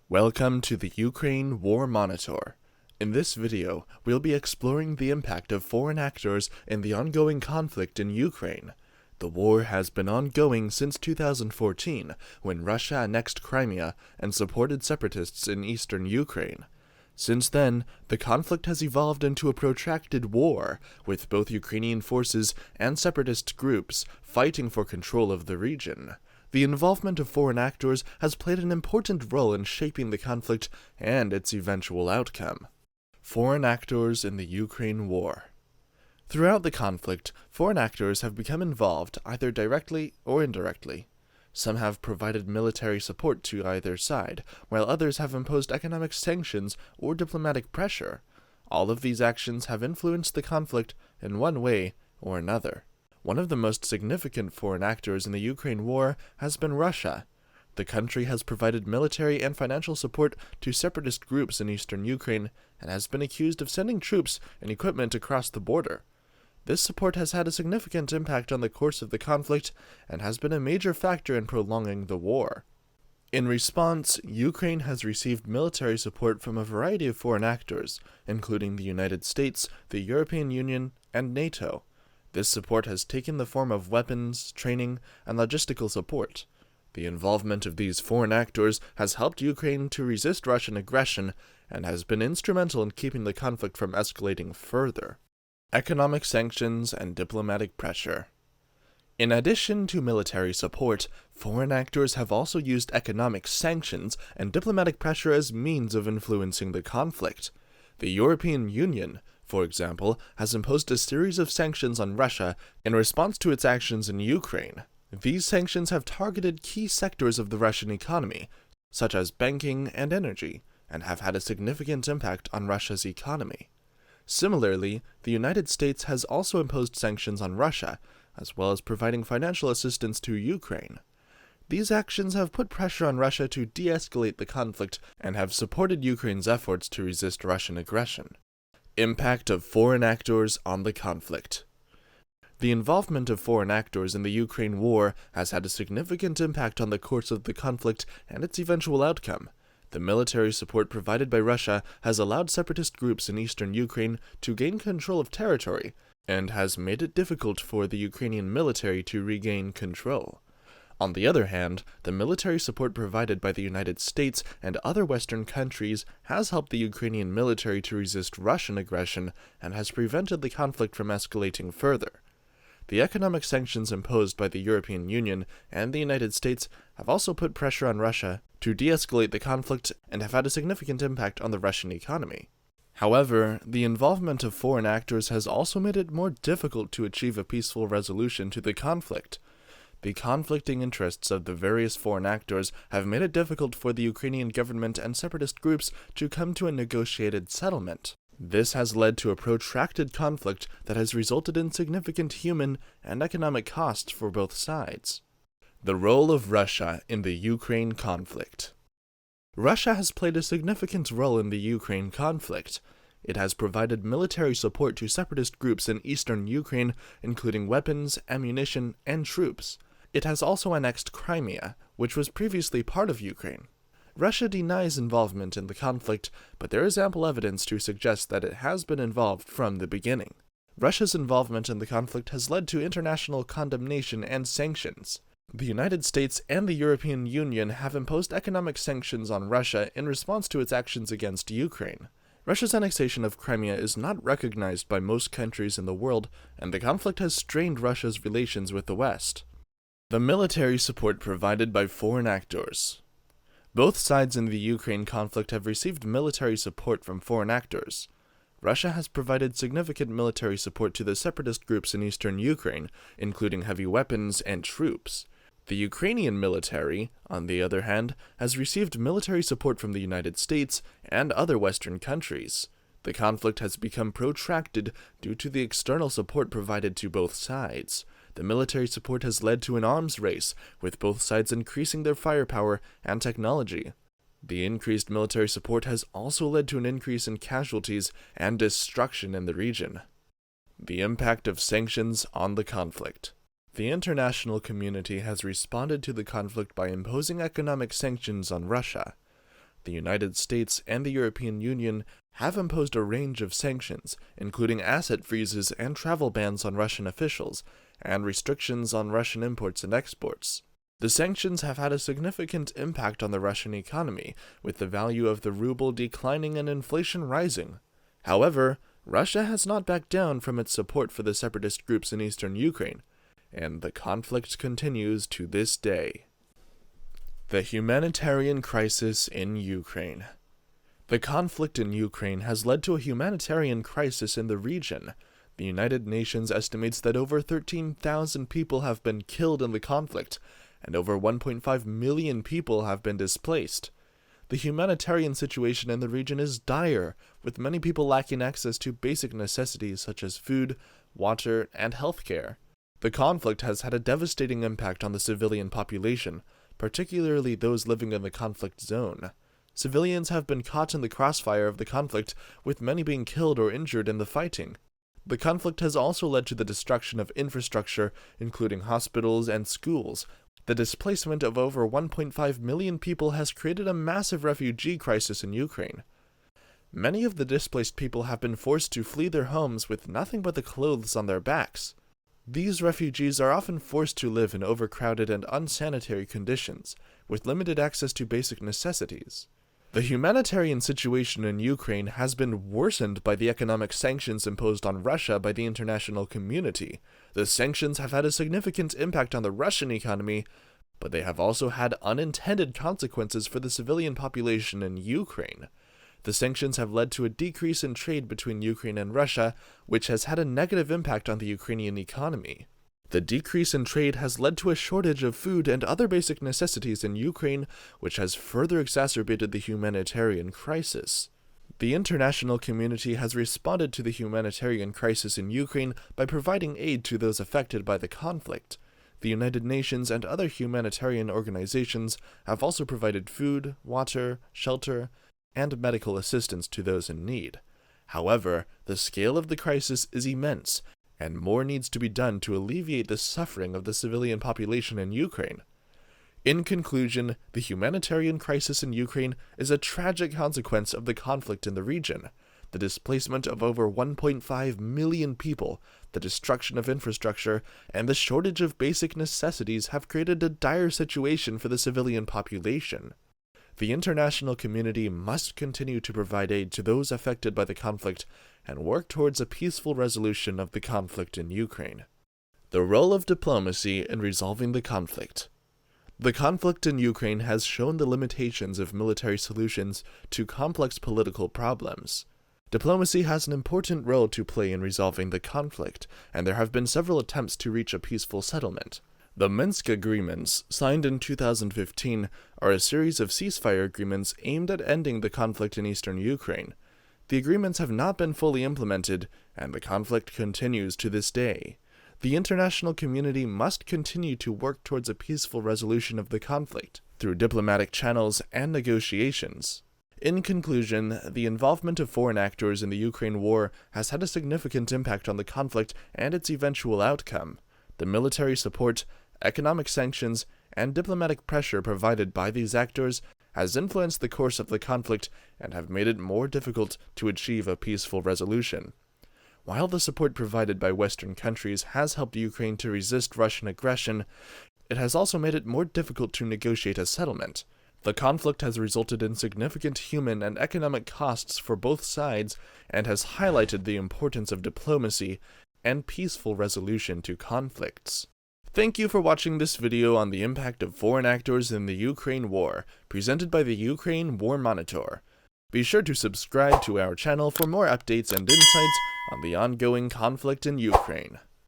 Welcome to the Ukraine War Monitor. In this video, we'll be exploring the impact of foreign actors in the ongoing conflict in Ukraine. The war has been ongoing since 2014, when Russia annexed Crimea and supported separatists in eastern Ukraine. Since then, the conflict has evolved into a protracted war, with both Ukrainian forces and separatist groups fighting for control of the region. The involvement of foreign actors has played an important role in shaping the conflict and its eventual outcome. Foreign actors in the Ukraine war. Throughout the conflict, foreign actors have become involved either directly or indirectly. Some have provided military support to either side, while others have imposed economic sanctions or diplomatic pressure. All of these actions have influenced the conflict in one way or another. One of the most significant foreign actors in the Ukraine war has been Russia. The country has provided military and financial support to separatist groups in eastern Ukraine and has been accused of sending troops and equipment across the border. This support has had a significant impact on the course of the conflict and has been a major factor in prolonging the war. In response, Ukraine has received military support from a variety of foreign actors, including the United States, the European Union, and NATO. This support has taken the form of weapons, training, and logistical support. The involvement of these foreign actors has helped Ukraine to resist Russian aggression and has been instrumental in keeping the conflict from escalating further. Economic sanctions and diplomatic pressure. In addition to military support, foreign actors have also used economic sanctions and diplomatic pressure as means of influencing the conflict. The European Union, for example, has imposed a series of sanctions on Russia in response to its actions in Ukraine. These sanctions have targeted key sectors of the Russian economy, such as banking and energy, and have had a significant impact on Russia's economy. Similarly, the United States has also imposed sanctions on Russia, as well as providing financial assistance to Ukraine. These actions have put pressure on Russia to de-escalate the conflict and have supported Ukraine's efforts to resist Russian aggression. Impact of foreign actors on the conflict. The involvement of foreign actors in the Ukraine war has had a significant impact on the course of the conflict and its eventual outcome. The military support provided by Russia has allowed separatist groups in eastern Ukraine to gain control of territory and has made it difficult for the Ukrainian military to regain control. On the other hand, the military support provided by the United States and other Western countries has helped the Ukrainian military to resist Russian aggression and has prevented the conflict from escalating further. The economic sanctions imposed by the European Union and the United States have also put pressure on Russia to de-escalate the conflict and have had a significant impact on the Russian economy. However, the involvement of foreign actors has also made it more difficult to achieve a peaceful resolution to the conflict. The conflicting interests of the various foreign actors have made it difficult for the Ukrainian government and separatist groups to come to a negotiated settlement. This has led to a protracted conflict that has resulted in significant human and economic costs for both sides. The role of Russia in the Ukraine conflict. Russia has played a significant role in the Ukraine conflict. It has provided military support to separatist groups in eastern Ukraine, including weapons, ammunition, and troops. It has also annexed Crimea, which was previously part of Ukraine. Russia denies involvement in the conflict, but there is ample evidence to suggest that it has been involved from the beginning. Russia's involvement in the conflict has led to international condemnation and sanctions. The United States and the European Union have imposed economic sanctions on Russia in response to its actions against Ukraine. Russia's annexation of Crimea is not recognized by most countries in the world, and the conflict has strained Russia's relations with the West. The military support provided by foreign actors. Both sides in the Ukraine conflict have received military support from foreign actors. Russia has provided significant military support to the separatist groups in eastern Ukraine, including heavy weapons and troops. The Ukrainian military, on the other hand, has received military support from the United States and other Western countries. The conflict has become protracted due to the external support provided to both sides. The military support has led to an arms race, with both sides increasing their firepower and technology. The increased military support has also led to an increase in casualties and destruction in the region. The impact of sanctions on the conflict. The international community has responded to the conflict by imposing economic sanctions on Russia. the United States and the European Union have imposed a range of sanctions, including asset freezes and travel bans on Russian officials, and restrictions on Russian imports and exports. The sanctions have had a significant impact on the Russian economy, with the value of the ruble declining and inflation rising. However, Russia has not backed down from its support for the separatist groups in eastern Ukraine, and the conflict continues to this day. The humanitarian crisis in Ukraine. The conflict in Ukraine has led to a humanitarian crisis in the region. The United Nations estimates that over 13,000 people have been killed in the conflict, and over 1.5 million people have been displaced. The humanitarian situation in the region is dire, with many people lacking access to basic necessities such as food, water, and healthcare. The conflict has had a devastating impact on the civilian population, particularly those living in the conflict zone. Civilians have been caught in the crossfire of the conflict, with many being killed or injured in the fighting. The conflict has also led to the destruction of infrastructure, including hospitals and schools. The displacement of over 1.5 million people has created a massive refugee crisis in Ukraine. Many of the displaced people have been forced to flee their homes with nothing but the clothes on their backs. These refugees are often forced to live in overcrowded and unsanitary conditions, with limited access to basic necessities. The humanitarian situation in Ukraine has been worsened by the economic sanctions imposed on Russia by the international community. The sanctions have had a significant impact on the Russian economy, but they have also had unintended consequences for the civilian population in Ukraine. The sanctions have led to a decrease in trade between Ukraine and Russia, which has had a negative impact on the Ukrainian economy. The decrease in trade has led to a shortage of food and other basic necessities in Ukraine, which has further exacerbated the humanitarian crisis. The international community has responded to the humanitarian crisis in Ukraine by providing aid to those affected by the conflict. The United Nations and other humanitarian organizations have also provided food, water, shelter, and medical assistance to those in need. However, the scale of the crisis is immense, and more needs to be done to alleviate the suffering of the civilian population in Ukraine. In conclusion, the humanitarian crisis in Ukraine is a tragic consequence of the conflict in the region. The displacement of over 1.5 million people, the destruction of infrastructure, and the shortage of basic necessities have created a dire situation for the civilian population. The international community must continue to provide aid to those affected by the conflict and work towards a peaceful resolution of the conflict in Ukraine. The role of diplomacy in resolving the conflict. The conflict in Ukraine has shown the limitations of military solutions to complex political problems. Diplomacy has an important role to play in resolving the conflict, and there have been several attempts to reach a peaceful settlement. The Minsk Agreements, signed in 2015, are a series of ceasefire agreements aimed at ending the conflict in eastern Ukraine. The agreements have not been fully implemented, and the conflict continues to this day. The international community must continue to work towards a peaceful resolution of the conflict through diplomatic channels and negotiations. In conclusion, the involvement of foreign actors in the Ukraine war has had a significant impact on the conflict and its eventual outcome. The military support, economic sanctions, and diplomatic pressure provided by these actors has influenced the course of the conflict and have made it more difficult to achieve a peaceful resolution. While the support provided by Western countries has helped Ukraine to resist Russian aggression, it has also made it more difficult to negotiate a settlement. The conflict has resulted in significant human and economic costs for both sides and has highlighted the importance of diplomacy and peaceful resolution to conflicts. Thank you for watching this video on the impact of foreign actors in the Ukraine war, presented by the Ukraine War Monitor. Be sure to subscribe to our channel for more updates and insights on the ongoing conflict in Ukraine.